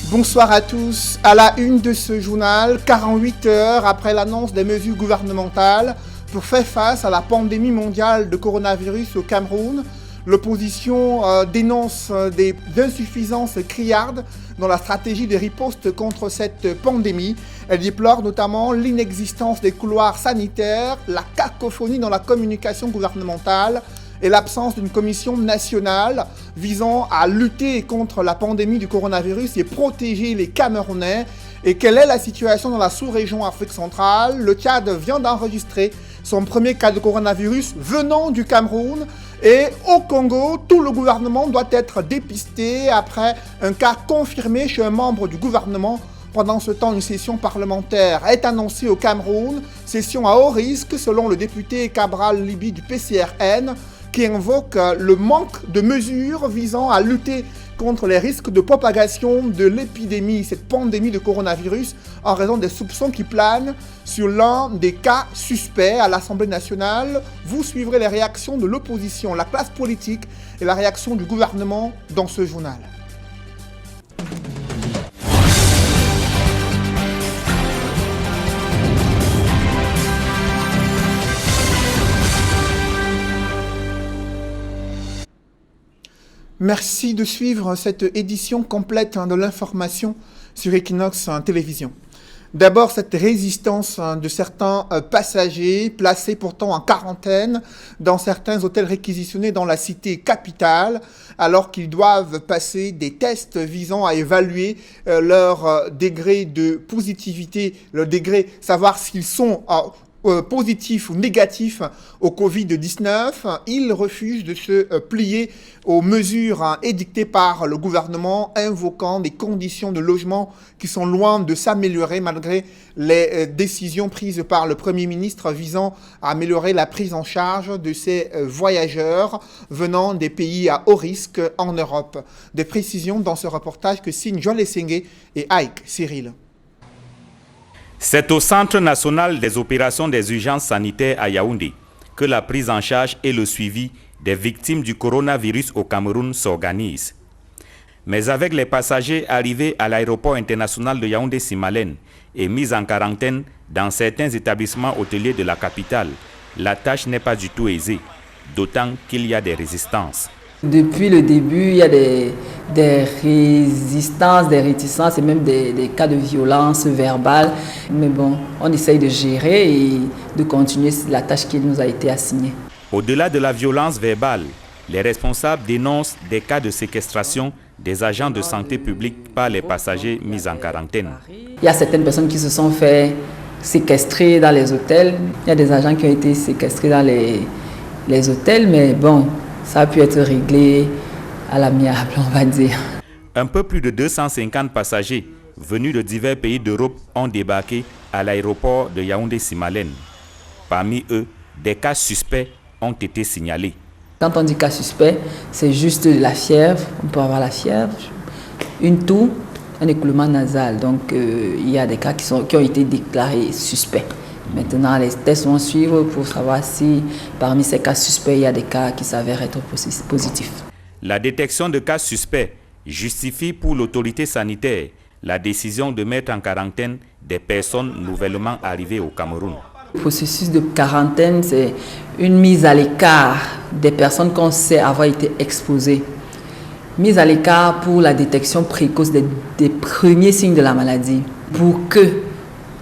Bonsoir à tous. À la une de ce journal, 48 heures après l'annonce des mesures gouvernementales pour faire face à la pandémie mondiale de coronavirus au Cameroun, l'opposition dénonce des insuffisances criardes dans la stratégie de riposte contre cette pandémie. Elle déplore notamment l'inexistence des couloirs sanitaires, la cacophonie dans la communication gouvernementale et l'absence d'une commission nationale visant à lutter contre la pandémie du coronavirus et protéger les Camerounais. Et quelle est la situation dans la sous-région Afrique centrale? Le Tchad vient d'enregistrer son premier cas de coronavirus venant du Cameroun. Et au Congo, tout le gouvernement doit être dépisté après un cas confirmé chez un membre du gouvernement. Pendant ce temps, une session parlementaire est annoncée au Cameroun, session à haut risque selon le député Cabral Libi du PCRN, qui invoque le manque de mesures visant à lutter contre les risques de propagation de l'épidémie, cette pandémie de coronavirus, en raison des soupçons qui planent sur l'un des cas suspects à l'Assemblée nationale. Vous suivrez les réactions de l'opposition, la classe politique et la réaction du gouvernement dans ce journal. Merci de suivre cette édition complète de l'information sur Equinox Télévision. D'abord, cette résistance de certains passagers placés pourtant en quarantaine dans certains hôtels réquisitionnés dans la cité capitale, alors qu'ils doivent passer des tests visant à évaluer leur degré de positivité, leur degré, savoir s'ils sont positifs ou négatifs au Covid-19, ils refusent de se plier aux mesures édictées par le gouvernement, invoquant des conditions de logement qui sont loin de s'améliorer malgré les décisions prises par le Premier ministre visant à améliorer la prise en charge de ces voyageurs venant des pays à haut risque en Europe. Des précisions dans ce reportage que signent Joël Essengue et Ike Cyril. C'est au Centre national des opérations des urgences sanitaires à Yaoundé que la prise en charge et le suivi des victimes du coronavirus au Cameroun s'organisent. Mais avec les passagers arrivés à l'aéroport international de Yaoundé-Simalène et mis en quarantaine dans certains établissements hôteliers de la capitale, la tâche n'est pas du tout aisée, d'autant qu'il y a des résistances. Depuis le début, il y a des résistances, des réticences et même des cas de violence verbale. Mais bon, on essaye de gérer et de continuer la tâche qui nous a été assignée. Au-delà de la violence verbale, les responsables dénoncent des cas de séquestration des agents de santé publique par les passagers mis en quarantaine. Il y a certaines personnes qui se sont fait séquestrer dans les hôtels. Il y a des agents qui ont été séquestrés dans les hôtels, mais bon, ça a pu être réglé à l'amiable, on va dire. Un peu plus de 250 passagers venus de divers pays d'Europe ont débarqué à l'aéroport de Yaoundé-Simalène. Parmi eux, des cas suspects ont été signalés. Quand on dit cas suspect, c'est juste de la fièvre. On peut avoir la fièvre, une toux, un écoulement nasal. Donc, il y a des cas qui ont été déclarés suspects. Maintenant, les tests vont suivre pour savoir si parmi ces cas suspects, il y a des cas qui s'avèrent être positifs. La détection de cas suspects justifie pour l'autorité sanitaire la décision de mettre en quarantaine des personnes nouvellement arrivées au Cameroun. Le processus de quarantaine, c'est une mise à l'écart des personnes qu'on sait avoir été exposées. Mise à l'écart pour la détection précoce des premiers signes de la maladie. Pour que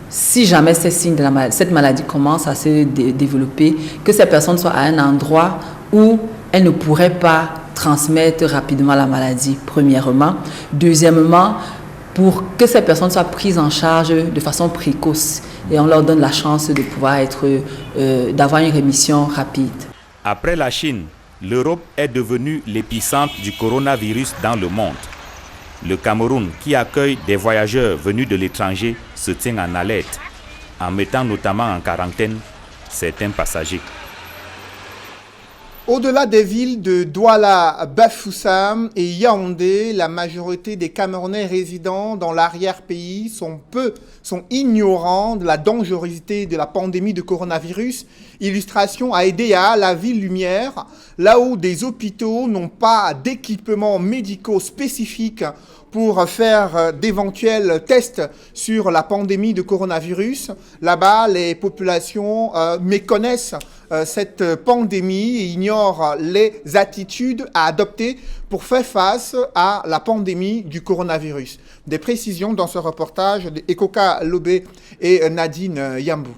si jamais ces signes de cette maladie commence à se développer, que ces personnes soient à un endroit où elles ne pourraient pas transmettre rapidement la maladie, premièrement. Deuxièmement, pour que ces personnes soient prises en charge de façon précoce et on leur donne la chance de pouvoir d'avoir une rémission rapide. Après la Chine, l'Europe est devenue l'épicentre du coronavirus dans le monde. Le Cameroun, qui accueille des voyageurs venus de l'étranger, se tient en alerte, en mettant notamment en quarantaine certains passagers. Au-delà des villes de Douala, Bafoussam et Yaoundé, la majorité des Camerounais résidant dans l'arrière-pays sont ignorants de la dangerosité de la pandémie de coronavirus. Illustration à Edea, la ville lumière, là où des hôpitaux n'ont pas d'équipements médicaux spécifiques pour faire d'éventuels tests sur la pandémie de coronavirus. Là-bas, les populations méconnaissent cette pandémie et ignorent les attitudes à adopter pour faire face à la pandémie du coronavirus. Des précisions dans ce reportage de Ekoka Lobé et Nadine Yambou.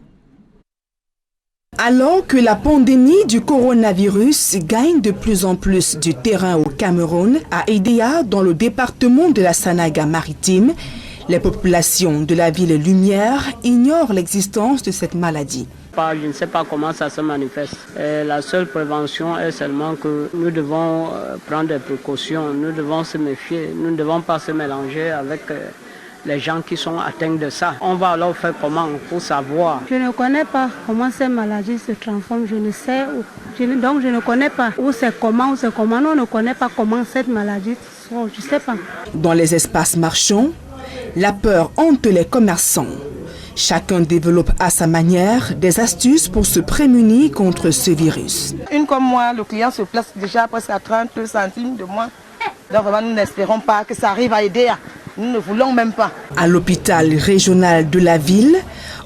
Alors que la pandémie du coronavirus gagne de plus en plus du terrain au Cameroun, à Edea, dans le département de la Sanaga-Maritime, les populations de la ville Lumière ignorent l'existence de cette maladie. Je ne sais pas comment ça se manifeste. La seule prévention est seulement que nous devons prendre des précautions, nous devons se méfier, nous ne devons pas se mélanger avec les gens qui sont atteints de ça. On va alors faire comment pour savoir? Je ne connais pas comment cette maladie se transforme, je ne sais où. Donc je ne connais pas où c'est comment, on ne connaît pas comment cette maladie se transforme, je ne sais pas. Dans les espaces marchands, la peur hante les commerçants. Chacun développe à sa manière des astuces pour se prémunir contre ce virus. Une comme moi, le client se place déjà presque à 30 centimes de moins. Donc vraiment, nous n'espérons pas que ça arrive à aider. Nous ne voulons même pas. À l'hôpital régional de la ville,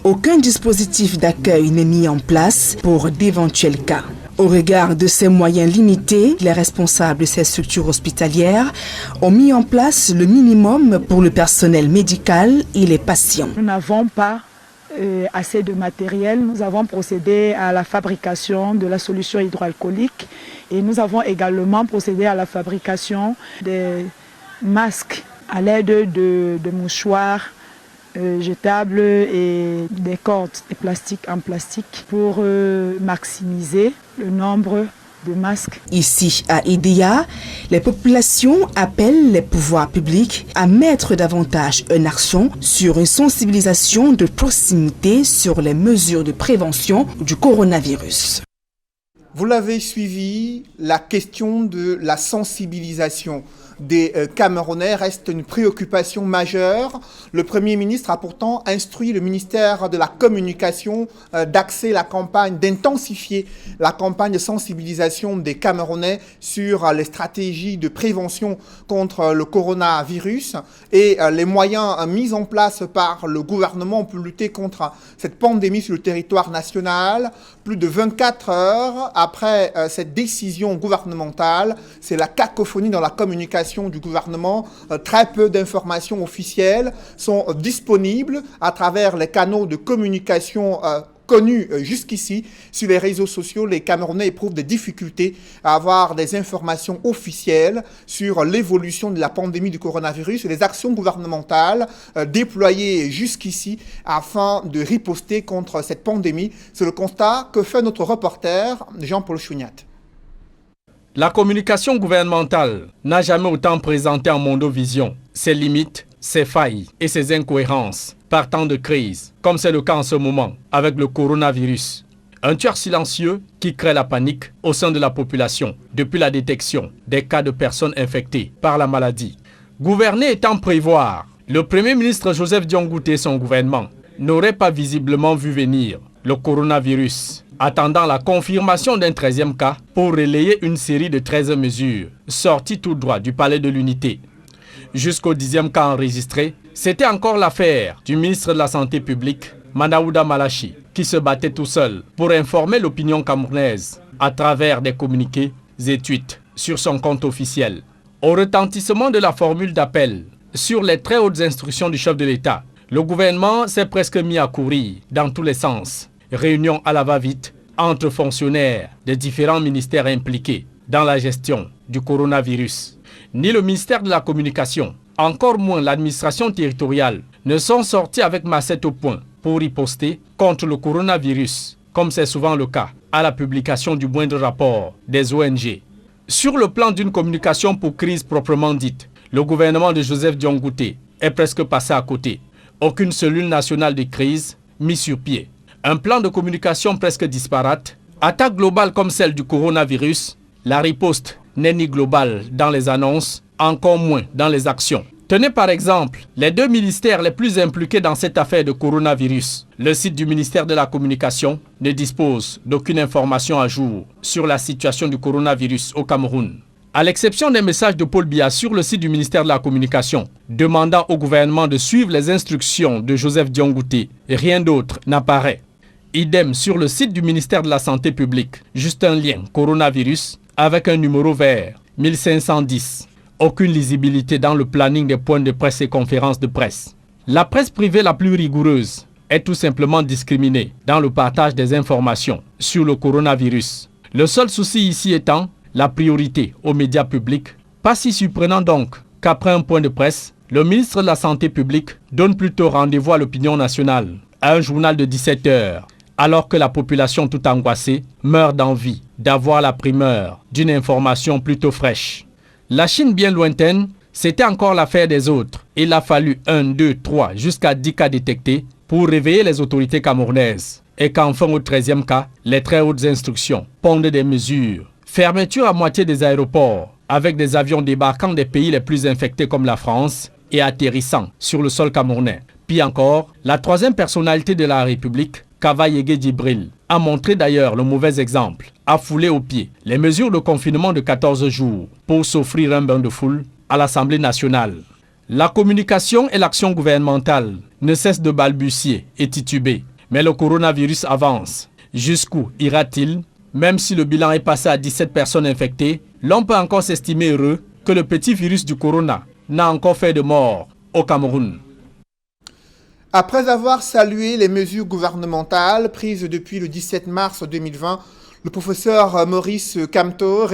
aucun dispositif d'accueil n'est mis en place pour d'éventuels cas. Au regard de ces moyens limités, les responsables de ces structures hospitalières ont mis en place le minimum pour le personnel médical et les patients. Nous n'avons pas assez de matériel. Nous avons procédé à la fabrication de la solution hydroalcoolique et nous avons également procédé à la fabrication des masques à l'aide de mouchoirs jetables et des cordes en plastique pour maximiser le nombre de masques. Ici à Edea, les populations appellent les pouvoirs publics à mettre davantage un accent sur une sensibilisation de proximité sur les mesures de prévention du coronavirus. Vous l'avez suivi, la question de la sensibilisation des Camerounais reste une préoccupation majeure. Le Premier ministre a pourtant instruit le ministère de la Communication d'axer la campagne, d'intensifier la campagne de sensibilisation des Camerounais sur les stratégies de prévention contre le coronavirus et les moyens mis en place par le gouvernement pour lutter contre cette pandémie sur le territoire national. Plus de 24 heures après cette décision gouvernementale, c'est la cacophonie dans la communication du gouvernement. Très peu d'informations officielles sont disponibles à travers les canaux de communication connus jusqu'ici. Sur les réseaux sociaux, les Camerounais éprouvent des difficultés à avoir des informations officielles sur l'évolution de la pandémie du coronavirus et les actions gouvernementales déployées jusqu'ici afin de riposter contre cette pandémie. C'est le constat que fait notre reporter Jean-Paul Chouniat. La communication gouvernementale n'a jamais autant présenté en mondovision ses limites, ses failles et ses incohérences par temps de crise, comme c'est le cas en ce moment avec le coronavirus. Un tueur silencieux qui crée la panique au sein de la population depuis la détection des cas de personnes infectées par la maladie. Gouverner étant prévoir, le Premier ministre Joseph Diongouté et son gouvernement n'auraient pas visiblement vu venir le coronavirus, attendant la confirmation d'un 13e cas pour relayer une série de 13 mesures sorties tout droit du Palais de l'Unité. Jusqu'au 10e cas enregistré, c'était encore l'affaire du ministre de la Santé publique, Manaouda Malachi, qui se battait tout seul pour informer l'opinion camerounaise à travers des communiqués et tweets sur son compte officiel. Au retentissement de la formule d'appel sur les très hautes instructions du chef de l'État, le gouvernement s'est presque mis à courir dans tous les sens. Réunion à la va-vite entre fonctionnaires des différents ministères impliqués dans la gestion du coronavirus. Ni le ministère de la Communication, encore moins l'administration territoriale, ne sont sortis avec massette au point pour riposter contre le coronavirus, comme c'est souvent le cas à la publication du moindre rapport des ONG. Sur le plan d'une communication pour crise proprement dite, le gouvernement de Joseph Diongouté est presque passé à côté. Aucune cellule nationale de crise mise sur pied. Un plan de communication presque disparate. Attaque globale comme celle du coronavirus, la riposte n'est ni globale dans les annonces, encore moins dans les actions. Tenez par exemple les deux ministères les plus impliqués dans cette affaire de coronavirus. Le site du ministère de la Communication ne dispose d'aucune information à jour sur la situation du coronavirus au Cameroun. À l'exception d'un message de Paul Biya sur le site du ministère de la Communication, demandant au gouvernement de suivre les instructions de Joseph Diongouté, rien d'autre n'apparaît. Idem sur le site du ministère de la Santé publique, juste un lien coronavirus avec un numéro vert 1510. Aucune lisibilité dans le planning des points de presse et conférences de presse. La presse privée la plus rigoureuse est tout simplement discriminée dans le partage des informations sur le coronavirus. Le seul souci ici étant la priorité aux médias publics. Pas si surprenant donc qu'après un point de presse, le ministre de la Santé publique donne plutôt rendez-vous à l'opinion nationale, à un journal de 17 heures, alors que la population tout angoissée meurt d'envie d'avoir la primeur d'une information plutôt fraîche. La Chine bien lointaine, c'était encore l'affaire des autres. Il a fallu 1, 2, 3, jusqu'à 10 cas détectés pour réveiller les autorités camerounaises. Et qu'enfin au 13e cas, les très hautes instructions pondent des mesures. Fermeture à moitié des aéroports, avec des avions débarquant des pays les plus infectés comme la France et atterrissant sur le sol camerounais. Puis encore, la troisième personnalité de la République, Kava Yegué Djibril, a montré d'ailleurs le mauvais exemple, a foulé aux pieds les mesures de confinement de 14 jours pour s'offrir un bain de foule à l'Assemblée nationale. La communication et l'action gouvernementale ne cessent de balbutier et tituber, mais le coronavirus avance. Jusqu'où ira-t-il? Même si le bilan est passé à 17 personnes infectées, l'on peut encore s'estimer heureux que le petit virus du corona n'a encore fait de mort au Cameroun. Après avoir salué les mesures gouvernementales prises depuis le 17 mars 2020, le professeur Maurice Kamto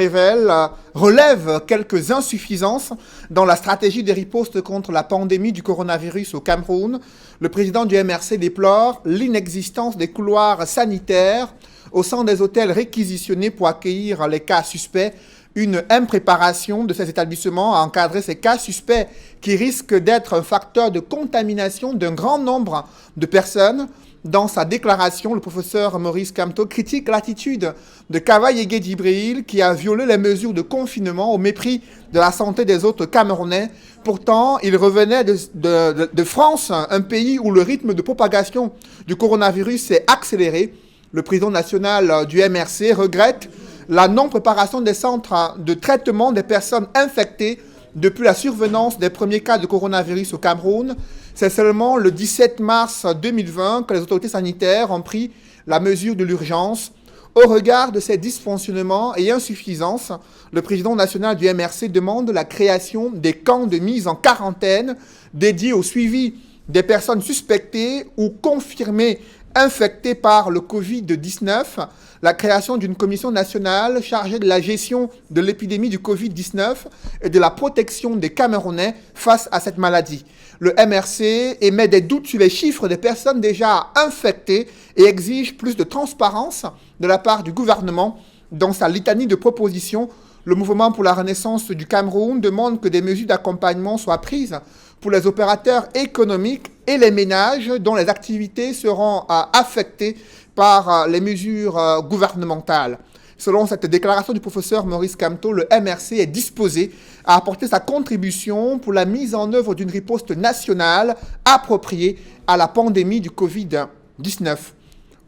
relève quelques insuffisances dans la stratégie de riposte contre la pandémie du coronavirus au Cameroun. Le président du MRC déplore l'inexistence des couloirs sanitaires au sein des hôtels réquisitionnés pour accueillir les cas suspects, une impréparation de ces établissements à encadrer ces cas suspects qui risquent d'être un facteur de contamination d'un grand nombre de personnes. Dans sa déclaration, le professeur Maurice Kamto critique l'attitude de Kava Yegué Djibril qui a violé les mesures de confinement au mépris de la santé des autres Camerounais. Pourtant, il revenait de France, un pays où le rythme de propagation du coronavirus s'est accéléré. Le président national du MRC regrette la non-préparation des centres de traitement des personnes infectées depuis la survenance des premiers cas de coronavirus au Cameroun. C'est seulement le 17 mars 2020 que les autorités sanitaires ont pris la mesure de l'urgence. Au regard de ces dysfonctionnements et insuffisances, le président national du MRC demande la création des camps de mise en quarantaine dédiés au suivi des personnes suspectées ou confirmées infectés par le Covid-19, la création d'une commission nationale chargée de la gestion de l'épidémie du Covid-19 et de la protection des Camerounais face à cette maladie. Le MRC émet des doutes sur les chiffres des personnes déjà infectées et exige plus de transparence de la part du gouvernement. Dans sa litanie de propositions, le Mouvement pour la Renaissance du Cameroun demande que des mesures d'accompagnement soient prises pour les opérateurs économiques et les ménages dont les activités seront affectées par les mesures gouvernementales. Selon cette déclaration du professeur Maurice Kamto, le MRC est disposé à apporter sa contribution pour la mise en œuvre d'une riposte nationale appropriée à la pandémie du Covid-19.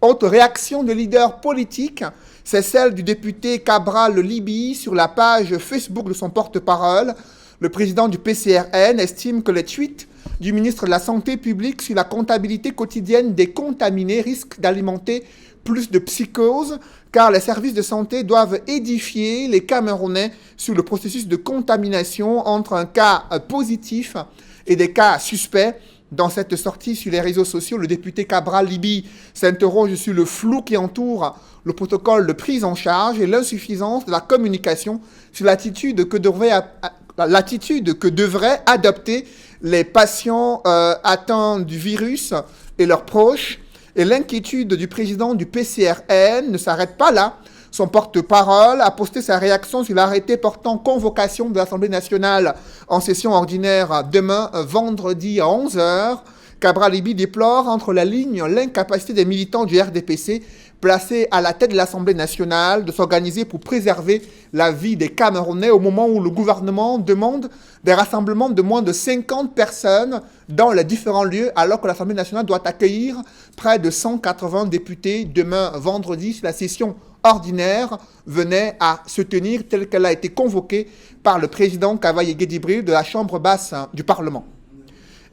Autre réaction de leaders politiques, c'est celle du député Cabral Libi sur la page Facebook de son porte-parole. Le président du PCRN estime que les tweets du ministre de la Santé publique sur la comptabilité quotidienne des contaminés risquent d'alimenter plus de psychose, car les services de santé doivent édifier les Camerounais sur le processus de contamination entre un cas positif et des cas suspects. Dans cette sortie sur les réseaux sociaux, le député Cabral Libi s'interroge sur le flou qui entoure le protocole de prise en charge et l'insuffisance de la communication sur l'attitude que devraient adopter les patients atteints du virus et leurs proches. Et l'inquiétude du président du PCRN ne s'arrête pas là. Son porte-parole a posté sa réaction sur l'arrêté portant convocation de l'Assemblée nationale en session ordinaire demain, vendredi à 11h. Cabral Libi déplore entre la ligne l'incapacité des militants du RDPC placés à la tête de l'Assemblée nationale de s'organiser pour préserver la vie des Camerounais au moment où le gouvernement demande des rassemblements de moins de 50 personnes dans les différents lieux alors que l'Assemblée nationale doit accueillir près de 180 députés demain vendredi sur la session ordinaire venait à se tenir telle qu'elle a été convoquée par le président Kavaye Guédibril de la Chambre basse du Parlement.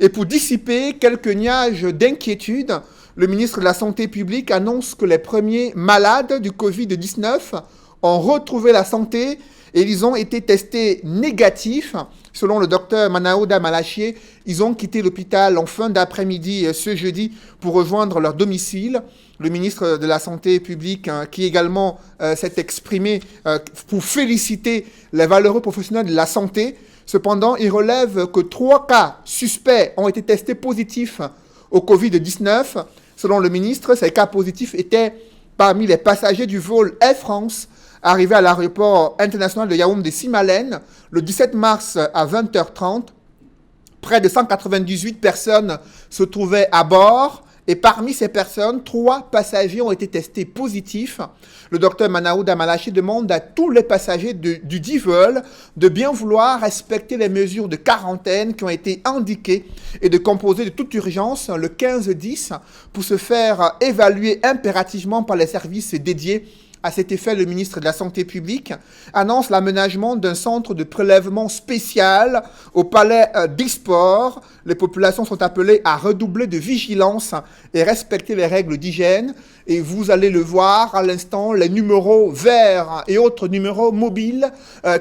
Et pour dissiper quelques nuages d'inquiétude, le ministre de la Santé publique annonce que les premiers malades du Covid-19 ont retrouvé la santé et ils ont été testés négatifs. Selon le docteur Manaouda Malachié, ils ont quitté l'hôpital en fin d'après-midi ce jeudi pour rejoindre leur domicile. Le ministre de la Santé publique, qui également s'est exprimé pour féliciter les valeureux professionnels de la santé. Cependant, il relève que 3 cas suspects ont été testés positifs au Covid-19. Selon le ministre, ces cas positifs étaient parmi les passagers du vol Air France arrivé à l'aéroport international de Yaoundé-Simalène le 17 mars à 20h30. Près de 198 personnes se trouvaient à bord et parmi ces personnes, 3 passagers ont été testés positifs. Le docteur Manaouda Malachi demande à tous les passagers du dit vol de bien vouloir respecter les mesures de quarantaine qui ont été indiquées et de composer de toute urgence le 15-10 pour se faire évaluer impérativement par les services dédiés. À cet effet, le ministre de la Santé publique annonce l'aménagement d'un centre de prélèvement spécial au palais des sports. Les populations sont appelées à redoubler de vigilance et respecter les règles d'hygiène. Et vous allez le voir à l'instant, les numéros verts et autres numéros mobiles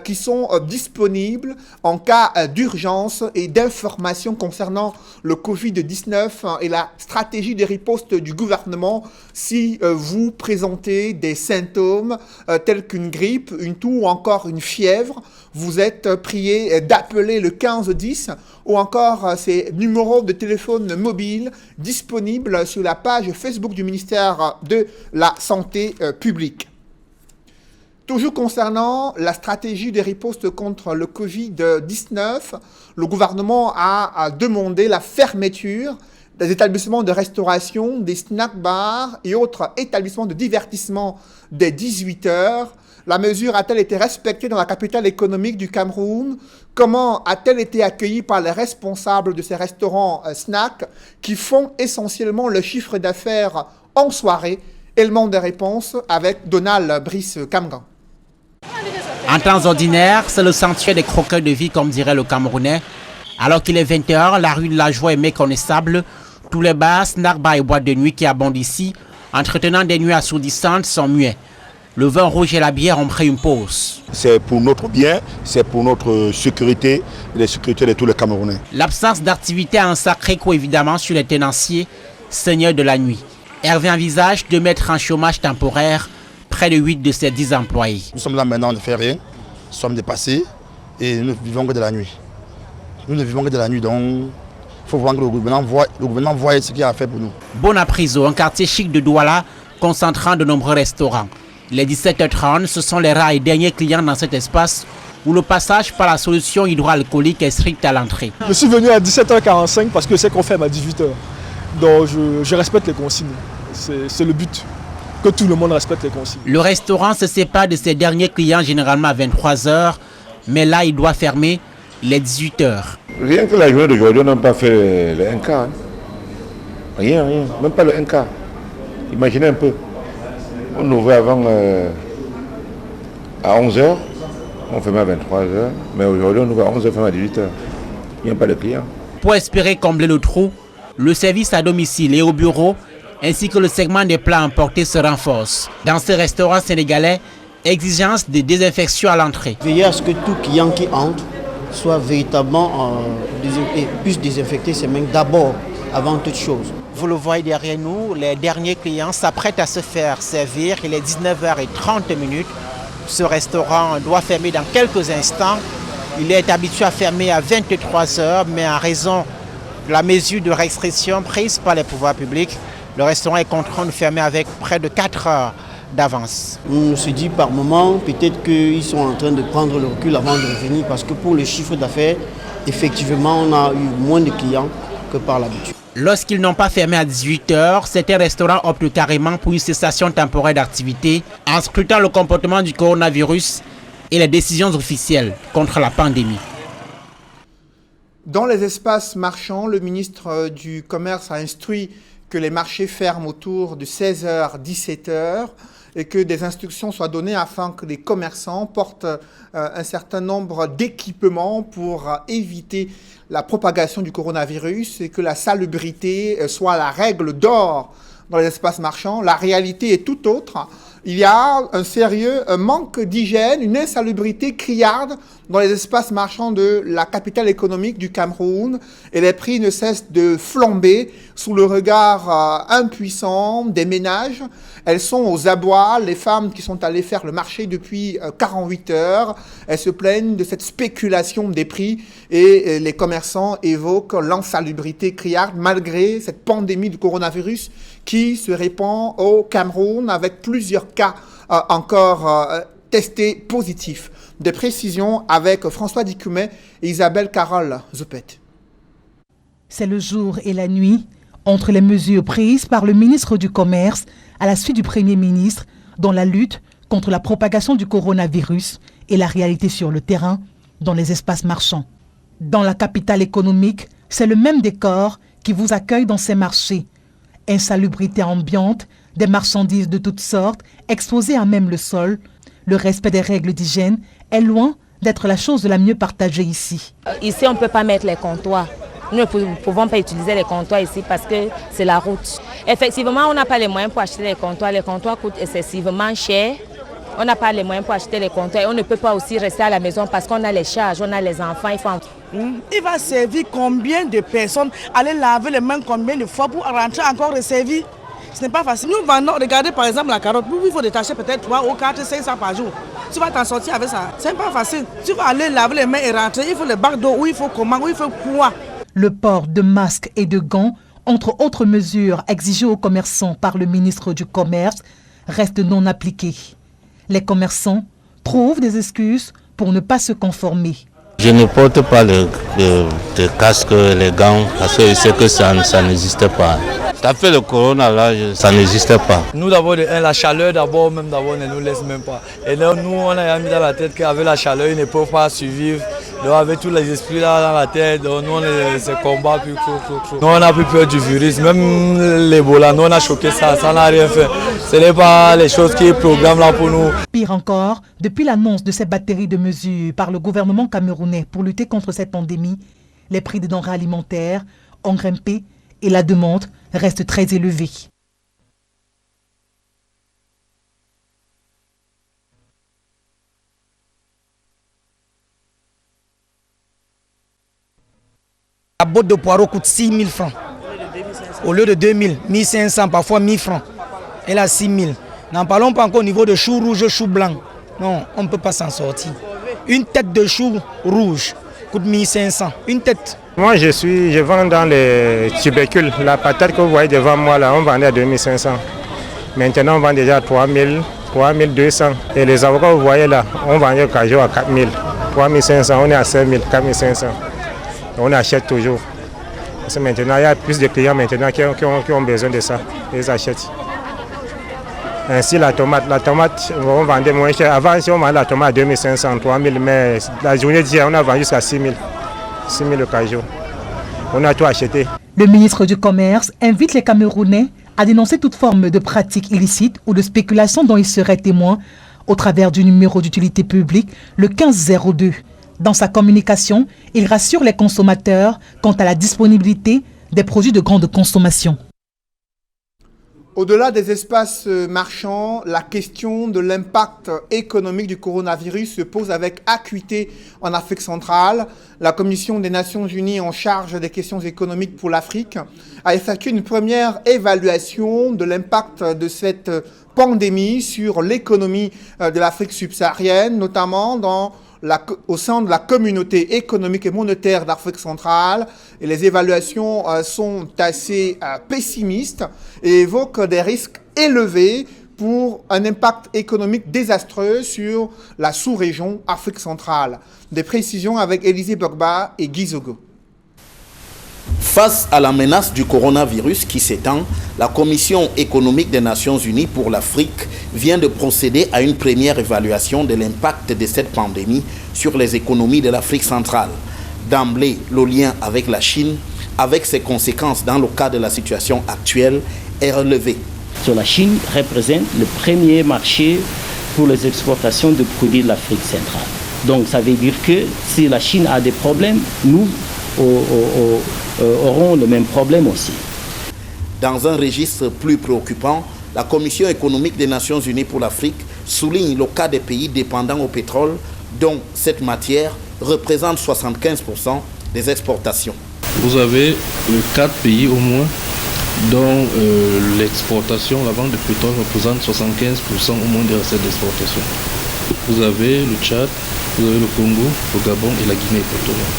qui sont disponibles en cas d'urgence et d'information concernant le Covid-19 et la stratégie de riposte du gouvernement si vous présentez des symptômes tels qu'une grippe, une toux ou encore une fièvre. Vous êtes prié d'appeler le 15-10 ou encore ces numéros de téléphone mobile disponibles sur la page Facebook du ministère de la Santé publique. Toujours concernant la stratégie de riposte contre le Covid-19, le gouvernement a demandé la fermeture des établissements de restauration, des snack-bars et autres établissements de divertissement dès 18h. La mesure a-t-elle été respectée dans la capitale économique du Cameroun? Comment a-t-elle été accueillie par les responsables de ces restaurants snacks qui font essentiellement le chiffre d'affaires en soirée? Élément de réponse avec Donald Brice Kamgan. En temps ordinaire, c'est le sanctuaire des croqueurs de vie, comme dirait le Camerounais. Alors qu'il est 20h, la rue de la Joie est méconnaissable. Tous les bars, snack bars et boîtes de nuit qui abondent ici, entretenant des nuits assourdissantes, sont muets. Le vin rouge et la bière ont pris une pause. C'est pour notre bien, c'est pour notre sécurité et la sécurité de tous les Camerounais. L'absence d'activité a un sacré coup évidemment sur les tenanciers, seigneurs de la nuit. Hervé envisage de mettre en chômage temporaire près de 8 de ses 10 employés. Nous sommes là maintenant, on ne fait rien, nous sommes dépassés et nous ne vivons que de la nuit. Nous ne vivons que de la nuit, donc il faut voir que le gouvernement voit ce qu'il a fait pour nous. Bonapriso, un quartier chic de Douala, concentrant de nombreux restaurants. Les 17h30, ce sont les rares et derniers clients dans cet espace où le passage par la solution hydroalcoolique est strict à l'entrée. Je suis venu à 17h45 parce que c'est qu'on ferme à 18h. Donc je respecte les consignes. C'est le but, que tout le monde respecte les consignes. Le restaurant se sépare de ses derniers clients généralement à 23h, mais là il doit fermer les 18h. Rien que la journée d'aujourd'hui, on n'a pas fait le 1 quart. Hein. Rien, même pas le 1 quart. Imaginez un peu. On ouvrait avant à 11h, on fermait à 23h, mais aujourd'hui on ouvre à 11h, on ferme à 18h. Il n'y a pas de clients. Pour espérer combler le trou, le service à domicile et au bureau, ainsi que le segment des plats emportés se renforce. Dans ces restaurants sénégalais, exigence de désinfection à l'entrée. Veiller à ce que tout client qui entre soit véritablement puisse désinfecter ses mains d'abord, avant toute chose. Vous le voyez derrière nous, les derniers clients s'apprêtent à se faire servir. Il est 19h30. Ce restaurant doit fermer dans quelques instants. Il est habitué à fermer à 23h, mais en raison de la mesure de restriction prise par les pouvoirs publics, le restaurant est contraint de fermer avec près de 4 heures d'avance. On se dit par moment, peut-être qu'ils sont en train de prendre le recul avant de revenir, parce que pour les chiffres d'affaires, effectivement, on a eu moins de clients que par l'habitude. Lorsqu'ils n'ont pas fermé à 18h, certains restaurants optent carrément pour une cessation temporaire d'activité en scrutant le comportement du coronavirus et les décisions officielles contre la pandémie. Dans les espaces marchands, le ministre du Commerce a instruit que les marchés ferment autour de 16h-17h et que des instructions soient données afin que les commerçants portent un certain nombre d'équipements pour éviter la propagation du coronavirus et que la salubrité soit la règle d'or dans les espaces marchands. La réalité est tout autre. Il y a un sérieux manque d'hygiène, une insalubrité criarde dans les espaces marchands de la capitale économique du Cameroun et les prix ne cessent de flamber sous le regard impuissant des ménages. Elles sont aux abois, les femmes qui sont allées faire le marché depuis 48 heures, elles se plaignent de cette spéculation des prix et les commerçants évoquent l'insalubrité criarde malgré cette pandémie du coronavirus qui se répand au Cameroun avec plusieurs cas encore testés positifs. Des précisions avec François Dicoumet et Isabelle Carole Zoupet. C'est le jour et la nuit entre les mesures prises par le ministre du Commerce à la suite du Premier ministre dans la lutte contre la propagation du coronavirus et la réalité sur le terrain dans les espaces marchands. Dans la capitale économique, c'est le même décor qui vous accueille dans ces marchés. Insalubrité ambiante, des marchandises de toutes sortes, exposées à même le sol. Le respect des règles d'hygiène est loin d'être la chose la mieux partagée ici. Ici, on ne peut pas mettre les comptoirs. Nous ne pouvons pas utiliser les comptoirs ici parce que c'est la route. Effectivement, on n'a pas les moyens pour acheter les comptoirs. Les comptoirs coûtent excessivement cher. On n'a pas les moyens pour acheter les comptoirs. Et on ne peut pas aussi rester à la maison parce qu'on a les charges, on a les enfants. Il va servir combien de personnes, aller laver les mains combien de fois pour rentrer encore resservir? Ce n'est pas facile. Nous vendons, regardez par exemple la carotte, il faut détacher peut-être 3 ou 4, 500 par jour. Tu vas t'en sortir avec ça. Ce n'est pas facile. Tu vas aller laver les mains et rentrer, il faut le bac d'eau, où il faut comment, où il faut quoi. Le port de masques et de gants, entre autres mesures exigées aux commerçants par le ministre du Commerce, reste non appliqué. Les commerçants trouvent des excuses pour ne pas se conformer. Je ne porte pas le casque, les gants, parce que je sais que ça n'existe pas. Ça fait le corona là, ça n'existe pas. Nous d'abord, la chaleur d'abord, même d'abord, ne nous laisse même pas. Et donc, nous, on a mis dans la tête qu'avec la chaleur, ils ne peuvent pas survivre. Donc avec tous les esprits là dans la tête, donc, nous, on se combat plus. Nous, on a plus peur du virus, même l'Ebola, nous, on a choqué ça n'a rien fait. Ce n'est pas les choses qui programment là pour nous. Pire encore, depuis l'annonce de ces batteries de mesures par le gouvernement camerounais pour lutter contre cette pandémie, les prix des denrées alimentaires ont grimpé et la demande reste très élevée. La botte de poireaux coûte 6 000 francs. Au lieu de 2 000, 1 500, parfois 1 000 francs. Elle a 6 000. N'en parlons pas encore au niveau de choux rouges, choux blancs. Non, on ne peut pas s'en sortir. Une tête de chou rouge coûte 1 500. Une tête. Moi, je vends dans les tubercules. La patate que vous voyez devant moi, là, on vendait à 2 500. Maintenant, on vend déjà à 3 000, 3 200. Et les avocats, vous voyez là, on vendait au cajot à 4 000, 3 500. On est à 5 000, 4 500. On achète toujours. Parce que maintenant, il y a plus de clients maintenant qui ont besoin de ça. Ils achètent. Ainsi, la tomate, on vendait moins cher. Avant, si on vendait la tomate à 2 500, 3 000, mais la journée d'hier, on a vendu jusqu'à 6 000. 6 000 le cajot. On a tout acheté. Le ministre du Commerce invite les Camerounais à dénoncer toute forme de pratique illicite ou de spéculation dont ils seraient témoins au travers du numéro d'utilité publique, le 1502. Dans sa communication, il rassure les consommateurs quant à la disponibilité des produits de grande consommation. Au-delà des espaces marchands, la question de l'impact économique du coronavirus se pose avec acuité en Afrique centrale. La Commission des Nations Unies en charge des questions économiques pour l'Afrique a effectué une première évaluation de l'impact de cette pandémie sur l'économie de l'Afrique subsaharienne, notamment au sein de la communauté économique et monétaire d'Afrique centrale. Et les évaluations sont assez pessimistes et évoquent des risques élevés pour un impact économique désastreux sur la sous-région Afrique centrale. Des précisions avec Élisée Bogba et Guy Zogo. Face à la menace du coronavirus qui s'étend, la Commission économique des Nations Unies pour l'Afrique vient de procéder à une première évaluation de l'impact de cette pandémie sur les économies de l'Afrique centrale. D'emblée, le lien avec la Chine avec ses conséquences dans le cas de la situation actuelle, est relevé. La Chine représente le premier marché pour les exportations de produits de l'Afrique centrale. Donc ça veut dire que si la Chine a des problèmes, nous aurons le même problème aussi. Dans un registre plus préoccupant, la Commission économique des Nations Unies pour l'Afrique souligne le cas des pays dépendants au pétrole, dont cette matière représente 75% des exportations. Vous avez 4 pays au moins dont l'exportation, la vente de pétrole représente 75% au moins des recettes d'exportation. Vous avez le Tchad, vous avez le Congo, le Gabon et la Guinée équatoriale.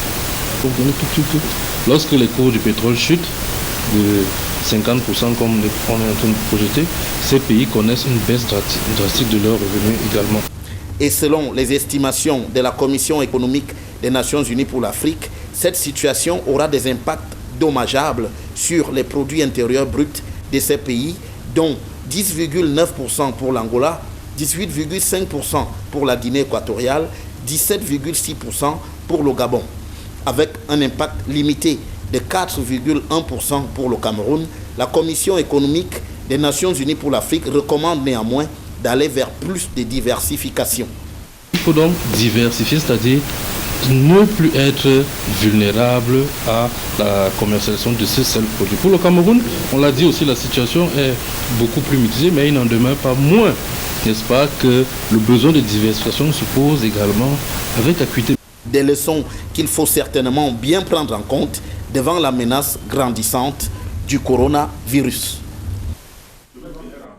Vous comprenez tout. Lorsque les cours du pétrole chutent de 50% comme on est en train de projeter, ces pays connaissent une baisse drastique de leurs revenus également. Et selon les estimations de la Commission économique des Nations Unies pour l'Afrique, cette situation aura des impacts dommageables sur les produits intérieurs bruts de ces pays, dont 10,9% pour l'Angola, 18,5% pour la Guinée équatoriale, 17,6% pour le Gabon, avec un impact limité de 4,1% pour le Cameroun. La Commission économique des Nations Unies pour l'Afrique recommande néanmoins d'aller vers plus de diversification. Il faut donc diversifier, c'est-à-dire ne plus être vulnérable à la commercialisation de ces seuls produits. Pour le Cameroun, on l'a dit aussi, la situation est beaucoup plus mitigée, mais il n'en demeure pas moins, n'est-ce pas, que le besoin de diversification se pose également avec acuité. Des leçons qu'il faut certainement bien prendre en compte devant la menace grandissante du coronavirus.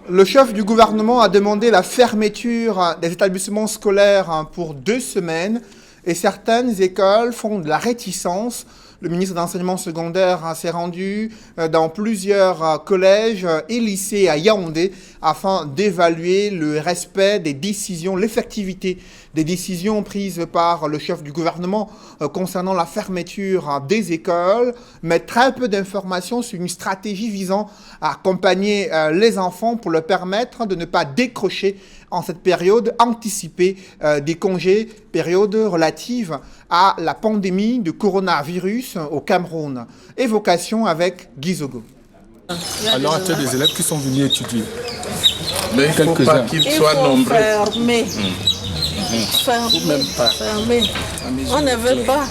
Le chef du gouvernement a demandé la fermeture des établissements scolaires pour 2 semaines et certaines écoles font de la réticence. Le ministre de l'Enseignement secondaire s'est rendu dans plusieurs collèges et lycées à Yaoundé afin d'évaluer le respect des décisions, l'effectivité des décisions prises par le chef du gouvernement concernant la fermeture des écoles, mais très peu d'informations sur une stratégie visant à accompagner les enfants pour leur permettre de ne pas décrocher en cette période anticipée des congés, période relative à la pandémie de coronavirus au Cameroun. Évocation avec Guy Zogo. Alors, il y a des élèves qui sont venus étudier. Mais il ne faut pas qu'ils soient nombreux. Fermer. Fermer. On ne veut pas.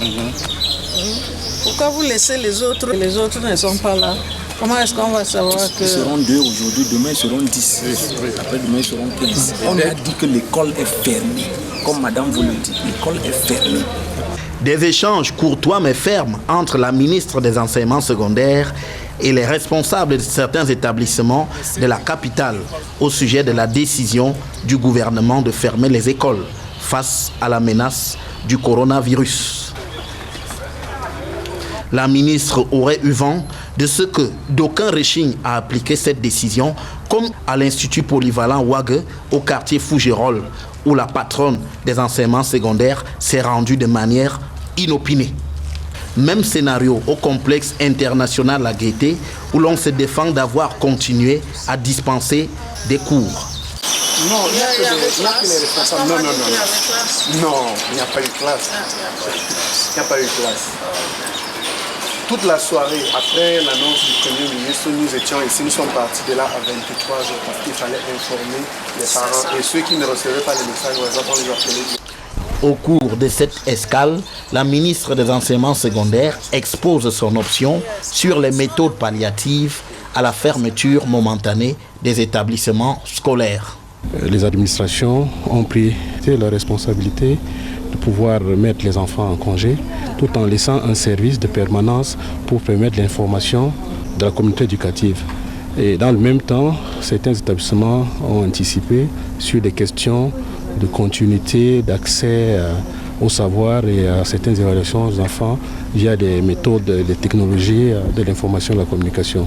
Pourquoi vous laissez les autres? Les autres ne sont pas là. Comment est-ce qu'on va savoir que... Ils seront 2 aujourd'hui, demain ils seront 10. Après demain ils seront 15. On a dit que l'école est fermée. Comme madame vous le dit, l'école est fermée. Des échanges courtois mais fermes entre la ministre des Enseignements secondaires et les responsables de certains établissements de la capitale au sujet de la décision du gouvernement de fermer les écoles face à la menace du coronavirus. La ministre aurait eu vent de ce que d'aucuns rechignent à appliquer cette décision, comme à l'Institut polyvalent Ouague au quartier Fougerolles, où la patronne des enseignements secondaires s'est rendue de manière inopinée. Même scénario au complexe international La Gaîté, où l'on se défend d'avoir continué à dispenser des cours. Non, il n'y a que les responsables. Non, il n'y a pas eu de classe. Il n'y a pas eu de classe. Toute la soirée, après l'annonce du Premier ministre, nous étions ici, nous sommes partis de là à 23h parce qu'il fallait informer les parents et ceux qui ne recevaient pas les messages, on les appelait. Au cours de cette escale, la ministre des Enseignements secondaires expose son option sur les méthodes palliatives à la fermeture momentanée des établissements scolaires. Les administrations ont pris leur responsabilité de pouvoir mettre les enfants en congé tout en laissant un service de permanence pour permettre l'information de la communauté éducative. Et dans le même temps, certains établissements ont anticipé sur des questions de continuité, d'accès au savoir et à certaines évaluations aux enfants via des méthodes, des technologies de l'information et de la communication.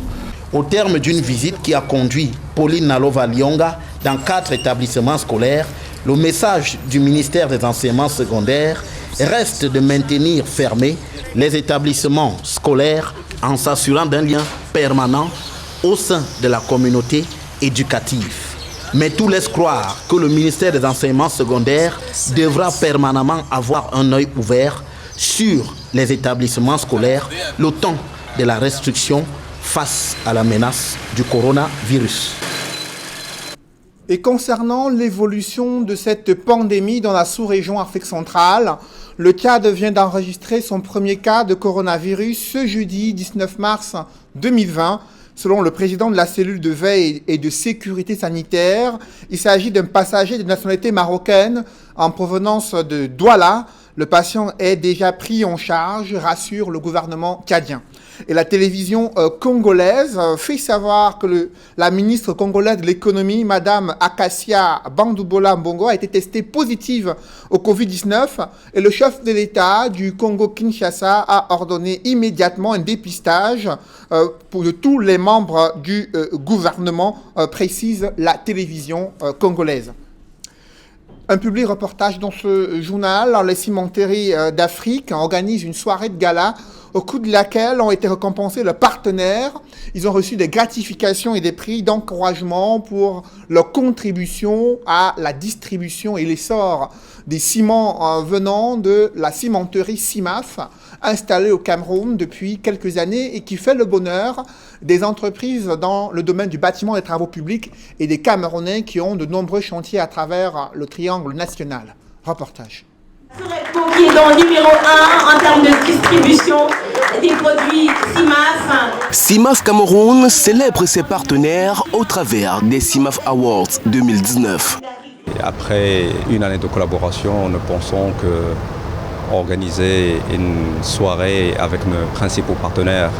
Au terme d'une visite qui a conduit Pauline Nalova-Lyonga dans 4 établissements scolaires, le message du ministère des Enseignements secondaires reste de maintenir fermés les établissements scolaires en s'assurant d'un lien permanent au sein de la communauté éducative. Mais tout laisse croire que le ministère des Enseignements secondaires devra permanemment avoir un œil ouvert sur les établissements scolaires le temps de la restriction face à la menace du coronavirus. Et concernant l'évolution de cette pandémie dans la sous-région Afrique centrale, le Tchad vient d'enregistrer son premier cas de coronavirus ce jeudi 19 mars 2020. Selon le président de la cellule de veille et de sécurité sanitaire, il s'agit d'un passager de nationalité marocaine en provenance de Douala. Le patient est déjà pris en charge, rassure le gouvernement tchadien. Et la télévision congolaise fait savoir que la ministre congolaise de l'économie, Madame Akasia Bandoubola Mbongo, a été testée positive au Covid-19 et le chef de l'État du Congo-Kinshasa a ordonné immédiatement un dépistage pour tous les membres du gouvernement, précise la télévision congolaise. Un public reportage dans ce journal, les cimenteries d'Afrique organisent une soirée de gala au cours de laquelle ont été récompensés leurs partenaires. Ils ont reçu des gratifications et des prix d'encouragement pour leur contribution à la distribution et l'essor des ciments venant de la cimenterie CIMAF, installée au Cameroun depuis quelques années et qui fait le bonheur des entreprises dans le domaine du bâtiment et des travaux publics et des Camerounais qui ont de nombreux chantiers à travers le triangle national. Reportage. Qui est dans numéro 1 en termes de distribution des produits CIMAF. CIMAF Cameroun célèbre ses partenaires au travers des CIMAF Awards 2019. Après une année de collaboration, nous pensons que organiser une soirée avec nos principaux partenaires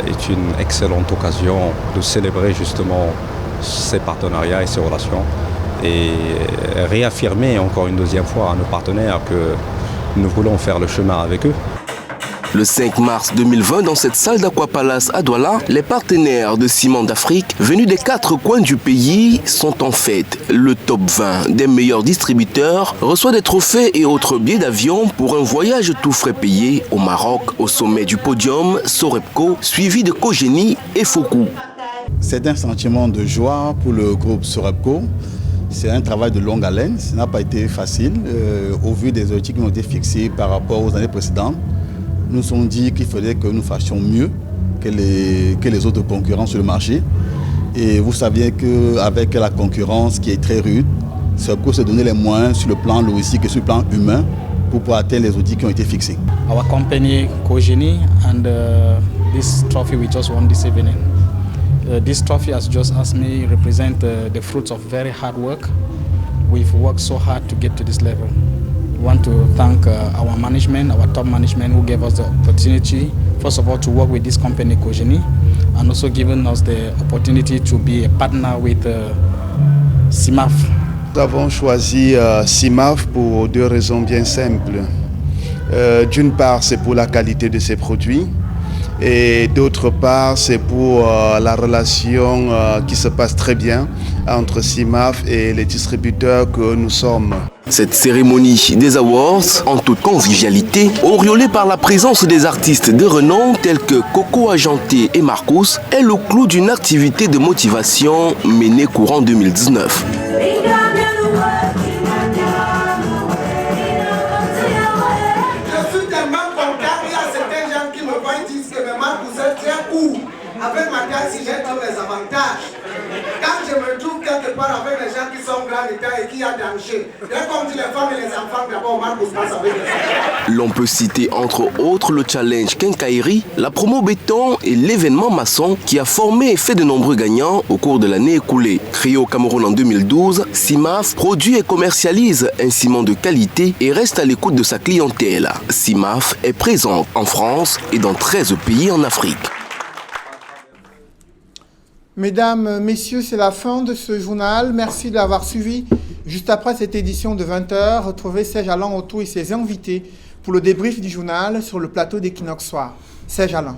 est une excellente occasion de célébrer justement ces partenariats et ces relations et réaffirmer encore une deuxième fois à nos partenaires que nous voulons faire le chemin avec eux. Le 5 mars 2020, dans cette salle d'Aquapalace à Douala, les partenaires de Ciment d'Afrique venus des 4 coins du pays sont en fait le top 20 des meilleurs distributeurs, reçoit des trophées et autres billets d'avion pour un voyage tout frais payé au Maroc, au sommet du podium Sorepco, suivi de Kogeni et Fokou. C'est un sentiment de joie pour le groupe Sorepco. C'est un travail de longue haleine, ça n'a pas été facile au vu des objectifs qui ont été fixés par rapport aux années précédentes. Nous nous sommes dit qu'il fallait que nous fassions mieux que les autres concurrents sur le marché. Et vous saviez qu'avec la concurrence qui est très rude, Sorepco s'est donné les moyens sur le plan logistique et sur le plan humain pour pouvoir atteindre les outils qui ont été fixés. Our company, Kogeni, and this trophy we just won this evening. This trophy, as just asked me, represents the fruits of very hard work. We've worked so hard to get to this level. We want to thank our management, our top management, who gave us the opportunity, first of all, to work with this company, Kogeni, and also giving us the opportunity to be a partner with CIMAF. Nous avons choisi CIMAF pour 2 raisons bien simples. D'une part, c'est pour la qualité de ses produits. Et d'autre part, c'est pour la relation qui se passe très bien entre CIMAF et les distributeurs que nous sommes. Cette cérémonie des awards, en toute convivialité, auréolée par la présence des artistes de renom tels que Coco Agenté et Marcos, est le clou d'une activité de motivation menée courant 2019. Avec ma carte, si j'ai tous les avantages, quand je me trouve quelque part avec les gens qui sont grands d'état et qui ont danger, dès qu'on dit les femmes et les enfants, d'abord on marque passe avec les enfants. L'on peut citer entre autres le challenge Kenkairi, la promo béton et l'événement maçon qui a formé et fait de nombreux gagnants au cours de l'année écoulée. Créé au Cameroun en 2012, CIMAF produit et commercialise un ciment de qualité et reste à l'écoute de sa clientèle. CIMAF est présente en France et dans 13 pays en Afrique. Mesdames, Messieurs, c'est la fin de ce journal. Merci de l'avoir suivi. Juste après cette édition de 20h, retrouvez Serge Alain Otto et ses invités pour le débrief du journal sur le plateau d'Equinox Soir. Serge Alain.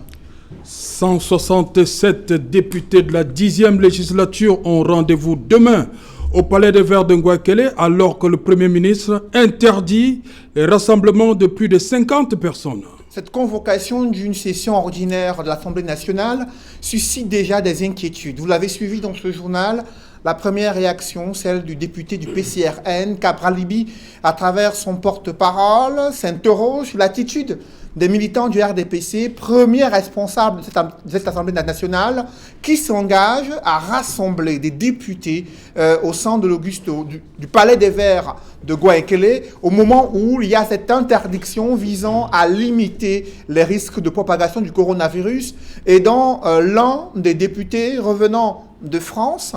167 députés de la 10e législature ont rendez-vous demain au Palais des Verts de Ngouakele alors que le Premier ministre interdit les rassemblements de plus de 50 personnes. Cette convocation d'une session ordinaire de l'Assemblée nationale suscite déjà des inquiétudes. Vous l'avez suivi dans ce journal. La première réaction, celle du député du PCRN, Cabralibi, à travers son porte-parole, s'interroge sur l'attitude des militants du RDPC, premier responsable de cette Assemblée nationale, qui s'engage à rassembler des députés au sein de du Palais des Verts de Gouaekele, au moment où il y a cette interdiction visant à limiter les risques de propagation du coronavirus. Et dans l'un des députés revenant de France,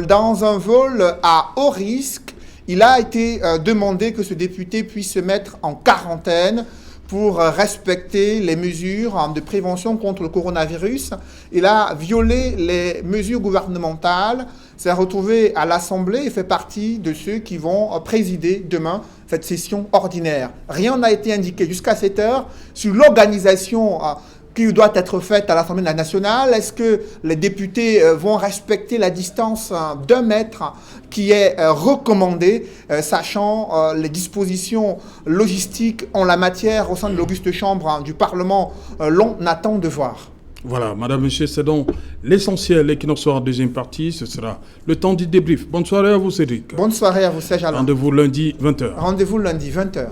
dans un vol à haut risque, il a été demandé que ce député puisse se mettre en quarantaine pour respecter les mesures de prévention contre le coronavirus. Il a violé les mesures gouvernementales, s'est retrouvé à l'Assemblée et fait partie de ceux qui vont présider demain cette session ordinaire. Rien n'a été indiqué jusqu'à cette heure sur l'organisation qui doit être faite à l'Assemblée nationale. Est-ce que les députés vont respecter la distance d'1 mètre qui est recommandée, sachant les dispositions logistiques en la matière au sein de l'Auguste Chambre du Parlement? L'on attend de voir. Voilà, madame, monsieur, c'est donc l'essentiel. Et qui nous sera en deuxième partie, ce sera le temps du débrief. Bonne soirée à vous, Cédric. Bonne soirée à vous, Serge Alain. Rendez-vous lundi, 20h. Rendez-vous lundi, 20h.